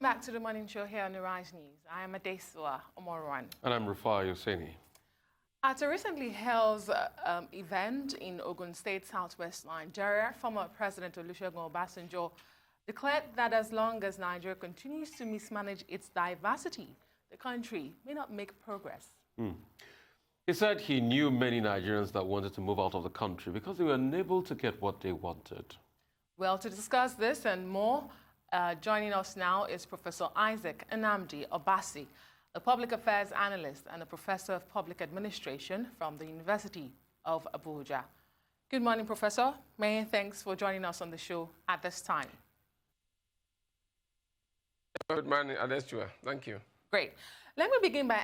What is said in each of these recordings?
Back to the morning show here on the Rise News. I am Adesua Omorwan. And I'm Rufai Hussaini. At a recently held event in Ogun State, southwest Nigeria, former President Olusegun Obasanjo declared that as long as Nigeria continues to mismanage its diversity, the country may not make progress. He said he knew many Nigerians that wanted to move out of the country because they were unable to get what they wanted. Well, to discuss this and more, joining us now is Professor Isaac Nnamdi Obasi, a public affairs analyst and a professor of public administration from the University of Abuja. Good morning, Professor. Many thanks for joining us on the show at this time. Good morning, Adesua. Thank you. Great. Let me begin by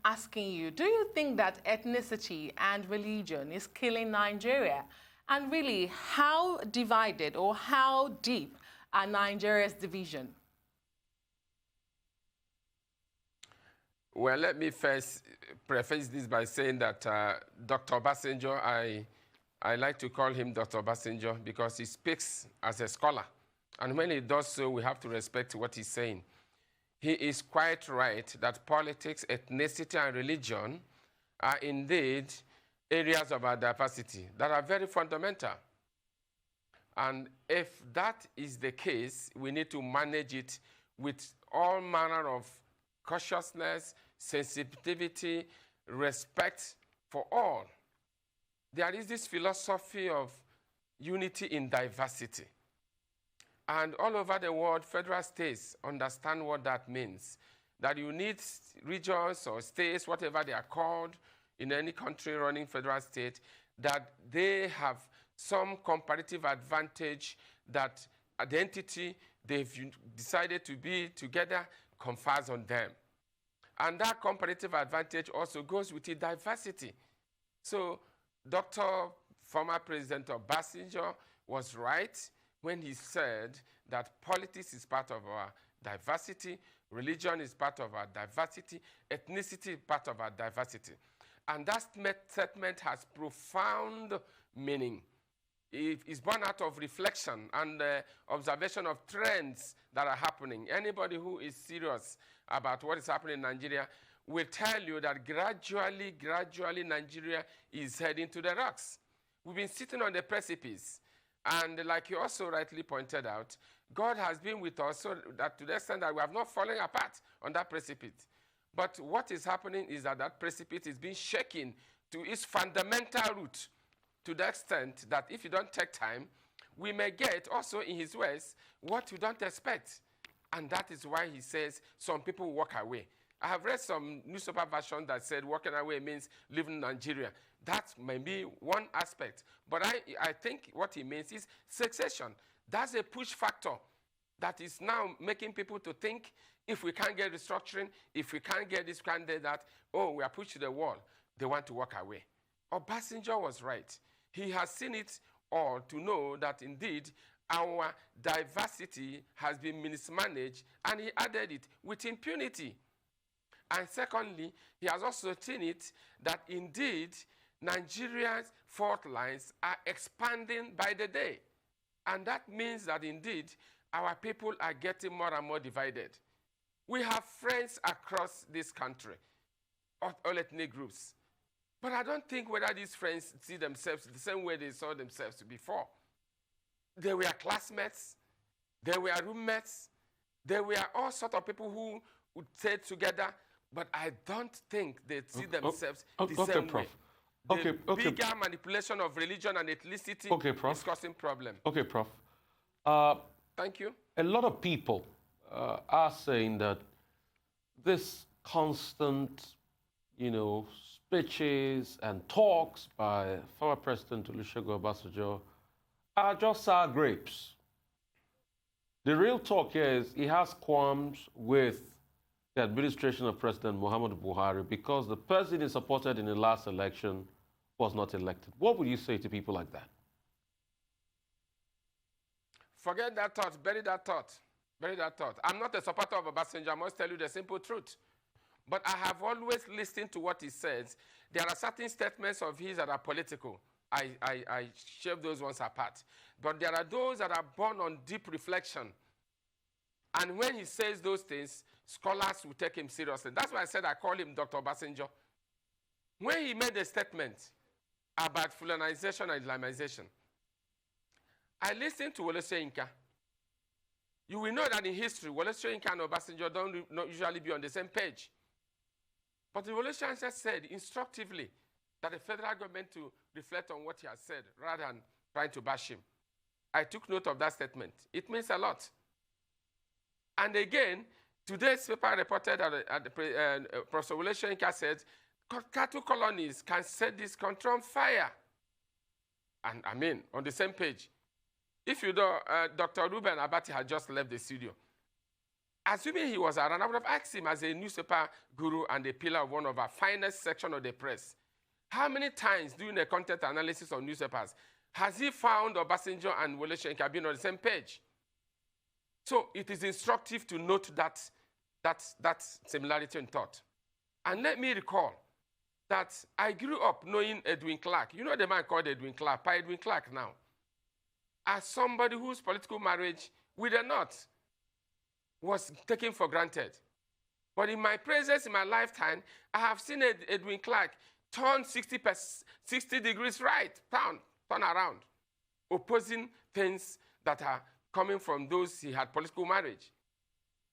asking you, do you think that ethnicity and religion is killing Nigeria? And really, how divided or how deep are Nigeria's division? Well, let me first preface this by saying that Dr. Obasanjo, I like to call him Dr. Obasanjo because he speaks as a scholar. And when he does so, we have to respect what he's saying. He is quite right that politics, ethnicity, and religion are indeed areas of our diversity that are very fundamental. And if that is the case, we need to manage it with all manner of cautiousness, sensitivity, respect for all. There is this philosophy of unity in diversity. And all over the world, federal states understand what that means. That you need regions or states, whatever they are called, in any country running federal state, that they have some comparative advantage that the entity they've decided to be together confers on them. And that comparative advantage also goes with the diversity. So former President Obasanjo was right when he said that politics is part of our diversity, religion is part of our diversity, ethnicity is part of our diversity. And that statement has profound meaning. It is born out of reflection and observation of trends that are happening. Anybody who is serious about what is happening in Nigeria will tell you that gradually, Nigeria is heading to the rocks. We've been sitting on the precipice. And like you also rightly pointed out, God has been with us so that to the extent that we have not fallen apart on that precipice. But what is happening is that that precipice is being shaken to its fundamental root, to the extent that if you don't take time, we may get also in his ways what you don't expect. And that is why he says some people walk away. I have read some newspaper version that said walking away means leaving Nigeria. That may be one aspect. But I think what he means is succession. That's a push factor that is now making people to think if we can't get restructuring, if we can't get this, can't get that, oh, we are pushed to the wall. They want to walk away. Obasanjo was right. He has seen it all to know that indeed our diversity has been mismanaged, and he added it with impunity. And secondly, he has also seen it that indeed Nigeria's fault lines are expanding by the day. And that means that indeed our people are getting more and more divided. We have friends across this country, all ethnic groups. But I don't think whether these friends see themselves the same way they saw themselves before. They were classmates, they were roommates, they were all sorts of people who would stay together, but I don't think they see themselves the same way. The bigger manipulation of religion and ethnicity is causing problems. Okay, Prof. Thank you. A lot of people are saying that this constant, speeches and talks by former President Olusegun Obasanjo are just sour grapes. The real talk here is he has qualms with the administration of President Muhammadu Buhari because the person he supported in the last election was not elected. What would you say to people like that? Forget that thought, bury that thought, bury that thought. I'm not a supporter of Obasanjo, I must tell you the simple truth. But I have always listened to what he says. There are certain statements of his that are political. I shave those ones apart. But there are those that are born on deep reflection. And when he says those things, scholars will take him seriously. That's why I said I call him Dr. Obasanjo. When he made a statement about Fulanization and Islamization, I listened to Wole Soyinka. You will know that in history, Wole Soyinka and Obasanjo don't usually be on the same page. But Wole Soyinka said instructively that the federal government to reflect on what he has said rather than trying to bash him. I took note of that statement. It means a lot. And again, today's paper reported that Professor Wole Soyinka said, cattle colonies can set this country on fire. And I mean, on the same page. If you know, Dr. Ruben Abati had just left the studio. Assuming he was around, I would have asked him as a newspaper guru and a pillar of one of our finest section of the press, how many times during the content analysis of newspapers has he found Obasanjo and Wole Soyinka being on the same page? So it is instructive to note that similarity in thought. And let me recall that I grew up knowing Edwin Clark. You know the man called Edwin Clark, Pa Edwin Clark now, as somebody whose political marriage with a knot was taken for granted. But in my presence, in my lifetime, I have seen Edwin Clark turn 60 degrees right, turn around, opposing things that are coming from those he had political marriage.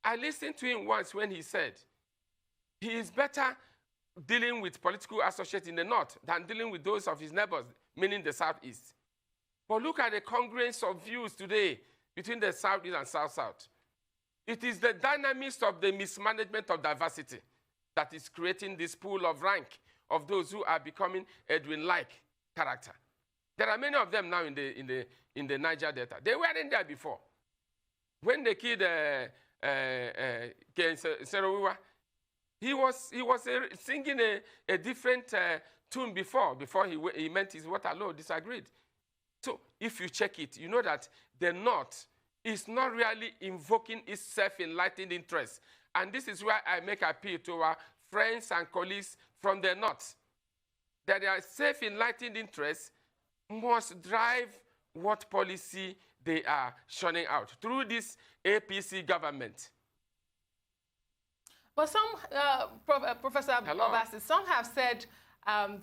I listened to him once when he said, he is better dealing with political associates in the north than dealing with those of his neighbors, meaning the southeast. But look at the congruence of views today between the southeast and south-south. It is the dynamics of the mismanagement of diversity that is creating this pool of rank of those who are becoming Edwin-like character. There are many of them now in the Niger Delta. They weren't there before. When they killed Serowiwa, he was singing a different tune before he meant his Waterloo, disagreed. So if you check it, you know that the North is not really invoking its self-enlightened interest. And this is why I make appeal to our friends and colleagues from the North, that their self-enlightened interests must drive what policy they are shunning out through this APC government. But some, Professor Obasi, some have said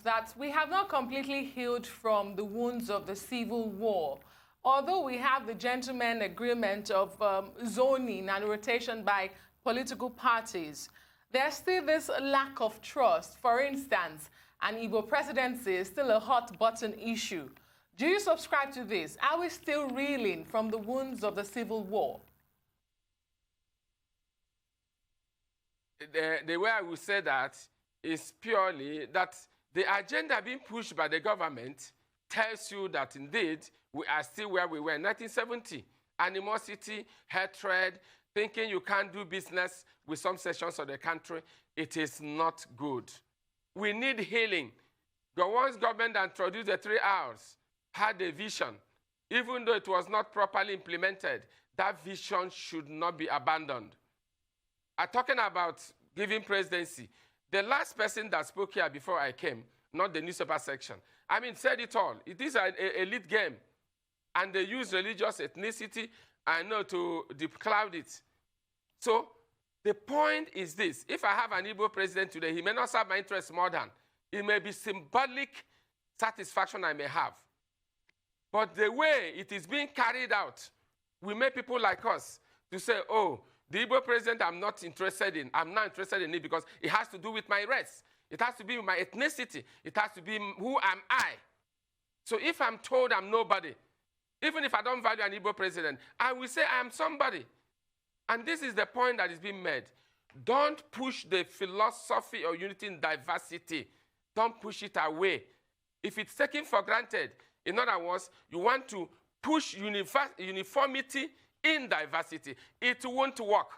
that we have not completely healed from the wounds of the civil war. Although we have the gentleman agreement of zoning and rotation by political parties, there's still this lack of trust. For instance, an Igbo presidency is still a hot button issue. Do you subscribe to this? Are we still reeling from the wounds of the civil war? The way I would say that is purely that the agenda being pushed by the government tells you that indeed we are still where we were in 1970. Animosity, hatred, thinking you can't do business with some sections of the country, it is not good. We need healing. The once government that introduced the 3 hours had a vision. Even though it was not properly implemented, that vision should not be abandoned. I'm talking about giving presidency. The last person that spoke here before I came, not the newspaper section, I mean, said it all. It is an elite game. And they use religious ethnicity, I know, to cloud it. So the point is this. If I have an Igbo president today, he may not serve my interests more than. It may be symbolic satisfaction I may have. But the way it is being carried out will make people like us to say, oh, the Igbo president I'm not interested in. I'm not interested in it because it has to do with my race. It has to be with my ethnicity. It has to be who am I. So if I'm told I'm nobody, even if I don't value an Igbo president, I will say I am somebody. And this is the point that is being made. Don't push the philosophy of unity in diversity. Don't push it away. If it's taken for granted, in other words, you want to push uniformity in diversity. It won't work.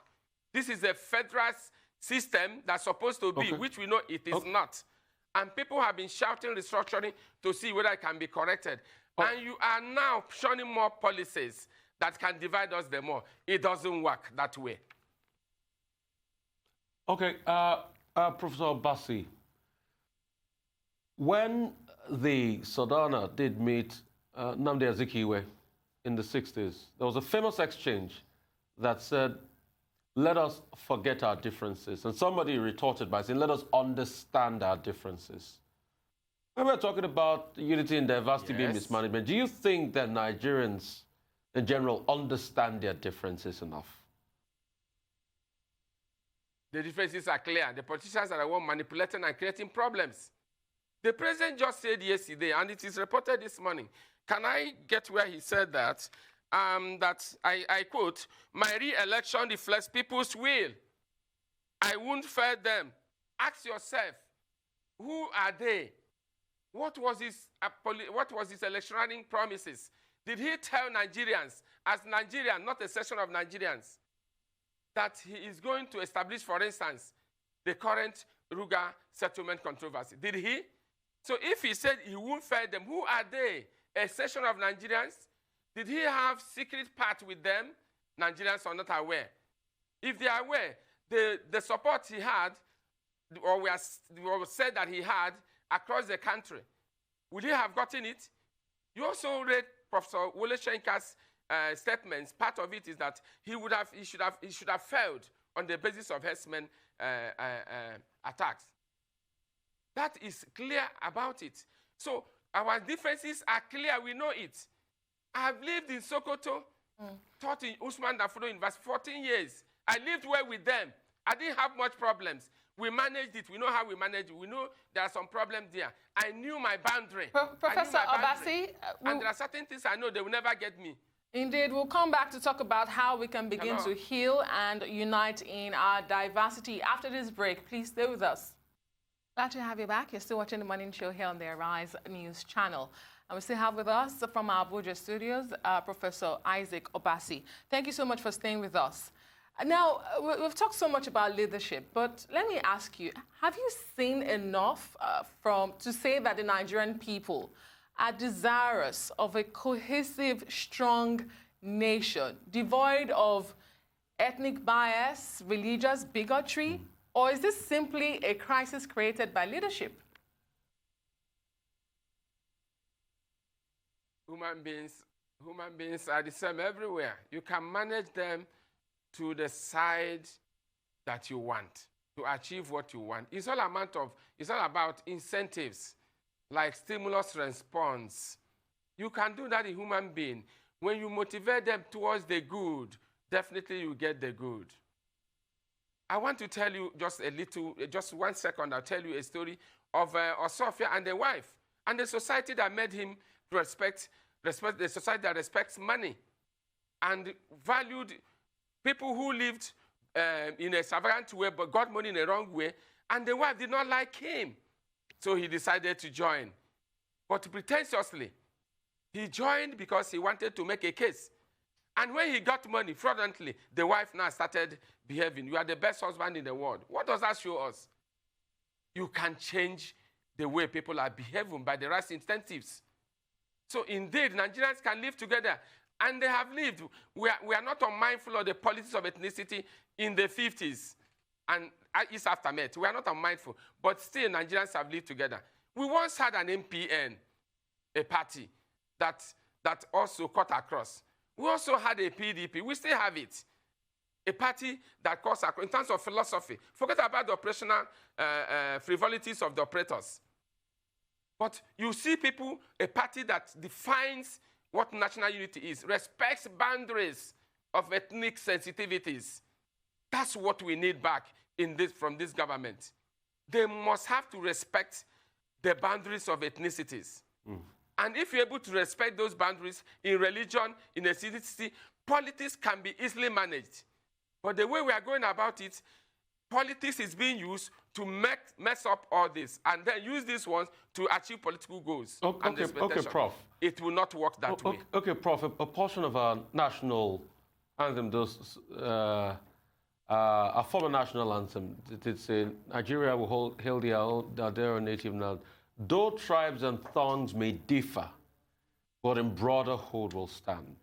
This is a federal system that's supposed to be, which we know it is not. And people have been shouting restructuring to see whether it can be corrected. And you are now showing more policies that can divide us the more. It doesn't work that way. Okay, Professor Obasi, when the Sodana did meet Nnamdi Azikiwe in the 60s, there was a famous exchange that said let us forget our differences. And somebody retorted by saying, let us understand our differences. When we're talking about unity and diversity being mismanagement, do you think that Nigerians in general understand their differences enough? The differences are clear. The politicians are the one manipulating and creating problems. The president just said yesterday, and it is reported this morning. Can I get where he said that? I quote, my re-election reflects people's will. I won't fail them. Ask yourself, who are they? What was his electioneering promises? Did he tell Nigerians, as Nigerians, not a section of Nigerians, that he is going to establish, for instance, the current Ruga settlement controversy? Did he? So if he said he won't fail them, who are they? A section of Nigerians? Did he have secret part with them? Nigerians are not aware. If they are aware, the support he had, or was said that he had across the country, would he have gotten it? You also read Professor Wole Soyinka's statements. Part of it is that he should have failed on the basis of herdsmen attacks. That is clear about it. So our differences are clear. We know it. I have lived in Sokoto, taught in Usmanu Danfodiyo University 14 years. I lived well with them. I didn't have much problems. We managed it. We know how we managed it. We know there are some problems there. I knew my boundary. Professor Obasi, and there are certain things I know they will never get me. Indeed, we'll come back to talk about how we can begin to heal and unite in our diversity. After this break, please stay with us. Glad to have you back. You're still watching the Morning Show here on the Arise News channel. And we still have with us from our Abuja studios, Professor Isaac Obasi. Thank you so much for staying with us. Now, we've talked so much about leadership, but let me ask you, have you seen enough to say that the Nigerian people are desirous of a cohesive, strong nation, devoid of ethnic bias, religious bigotry, or is this simply a crisis created by leadership? Human beings are the same everywhere. You can manage them to the side that you want, to achieve what you want. It's all about incentives, like stimulus response. You can do that in human being. When you motivate them towards the good, definitely you get the good. I want to tell you just 1 second, I'll tell you a story of Osofia and the wife, and the society that made him respect the society that respects money and valued people who lived in a extravagant way but got money in the wrong way, and the wife did not like him. So he decided to join. But pretentiously, he joined because he wanted to make a case. And when he got money fraudulently, the wife now started behaving. You are the best husband in the world. What does that show us? You can change the way people are behaving by the right incentives. So indeed, Nigerians can live together. And they have lived. We are not unmindful of the politics of ethnicity in the 50s and its aftermath. We are not unmindful. But still, Nigerians have lived together. We once had an MPN, a party, that also cut across. We also had a PDP. We still have it. A party that cuts across in terms of philosophy. Forget about the operational frivolities of the operators. But you see people, a party that defines what national unity is, respects boundaries of ethnic sensitivities. That's what we need back from this government. They must have to respect the boundaries of ethnicities. And if you're able to respect those boundaries in religion, in ethnicity, politics can be easily managed. But the way we are going about it, politics is being used to mess up all this and then use these ones to achieve political goals. Okay, Prof. It will not work that way. Okay, Prof. A portion of our national anthem, our former national anthem, it say, Nigeria will hail their own native land. Though tribes and tongues may differ, but in brotherhood will stand.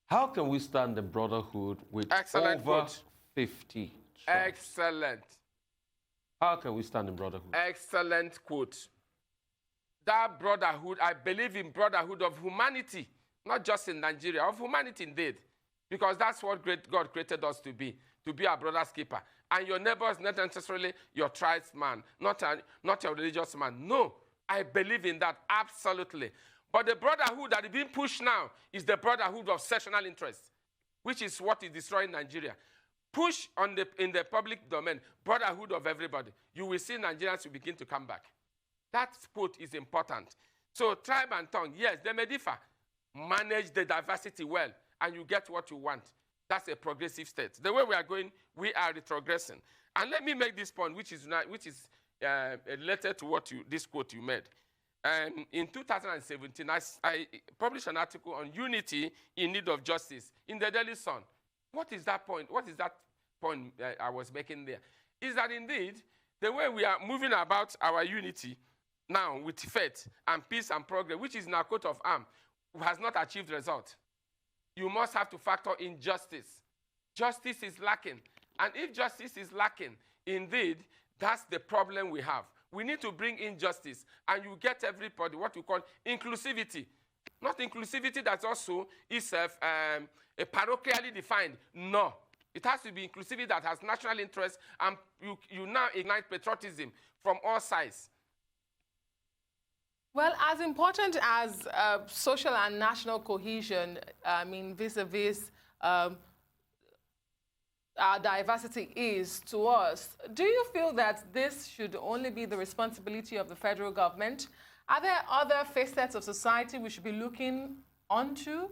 How can we stand in brotherhood with over 50 tribes? Excellent. How can we stand in brotherhood? Excellent quote. That brotherhood, I believe in brotherhood of humanity, not just in Nigeria, of humanity indeed. because that's what God created us to be our brother's keeper. And your neighbor is not necessarily your tribesman, not your religious man. No, I believe in that, absolutely. But the brotherhood that is being pushed now is the brotherhood of sectional interest, which is what is destroying Nigeria. Push in the public domain, brotherhood of everybody. You will see Nigerians will begin to come back. That quote is important. So tribe and tongue, yes, they may differ. Manage the diversity well, and you get what you want. That's a progressive state. The way we are going, we are retrogressing. And let me make this point, which is related to this quote you made. In 2017, I published an article on unity in need of justice in the Daily Sun. What is that point? What is that point I was making there? Is that indeed the way we are moving about our unity now with faith and peace and progress, which is in our coat of arms, has not achieved result. You must have to factor in justice. Justice is lacking. And if justice is lacking, indeed, that's the problem we have. We need to bring in justice, and you get everybody, what we call inclusivity. Not inclusivity that also is a parochially defined. No. It has to be inclusivity that has national interest, and you now ignite patriotism from all sides. Well, as important as social and national cohesion, I mean, vis-a-vis our diversity is to us, do you feel that this should only be the responsibility of the federal government? Are there other facets of society we should be looking onto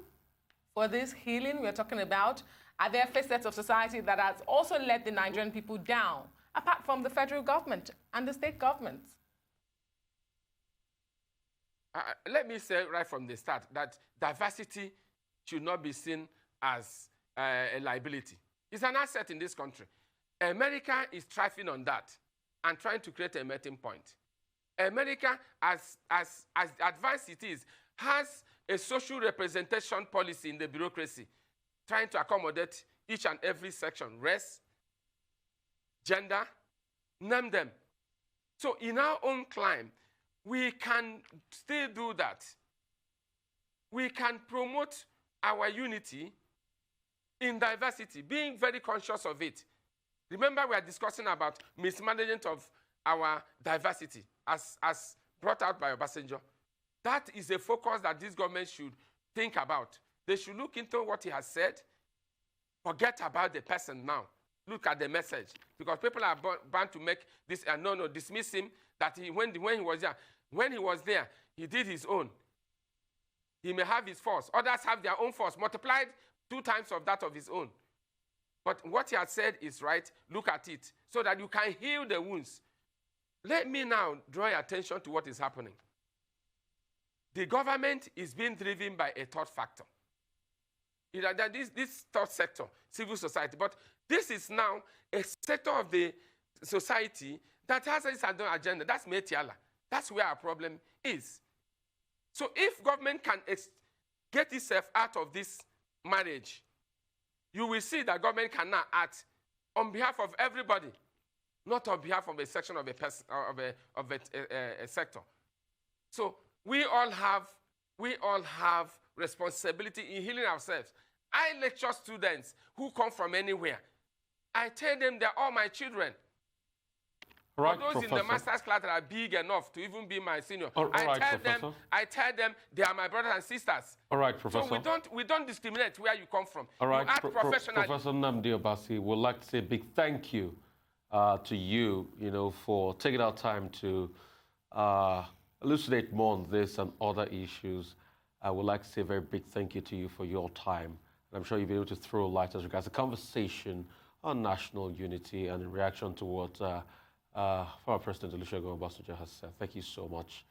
for this healing we're talking about? Are there facets of society that has also let the Nigerian people down, apart from the federal government and the state governments? Let me say right from the start that diversity should not be seen as a liability. It's an asset in this country. America is thriving on that and trying to create a meeting point. America, as advanced it is, has a social representation policy in the bureaucracy, trying to accommodate each and every section, race, gender, name them. So in our own climb, we can still do that. We can promote our unity in diversity, being very conscious of it. Remember, we are discussing about mismanagement of our diversity as brought out by Obasanjo. That is a focus that this government should think about. They should look into what he has said, forget about the person now. Look at the message. Because people are bound to make this, dismiss him, that when he was there, he did his own. He may have his force. Others have their own force, multiplied 2 times of that of his own. But what he has said is right. Look at it so that you can heal the wounds. Let me now draw your attention to what is happening. The government is being driven by a third factor. This third sector, civil society. But this is now a sector of the society that has its own agenda. That's Metiala. That's where our problem is. So if government can get itself out of this marriage, you will see that government can now act on behalf of everybody, not on behalf of a section of a person of a sector. So we all have responsibility in healing ourselves. I lecture students who come from anywhere. I tell them they're all my children. Right, for those Professor. in the master's class that are big enough to even be my senior, I tell them they are my brothers and sisters. All right, Professor. So we don't discriminate where you come from. All right, you act professionally. Professor Nnamdi Obasi, would like to say a big thank you to you, for taking our time to elucidate more on this and other issues. I would like to say a very big thank you to you for your time. And I'm sure you'll be able to throw light as regards the conversation on national unity and in reaction to what former President Olusegun Obasanjo has said. Thank you so much.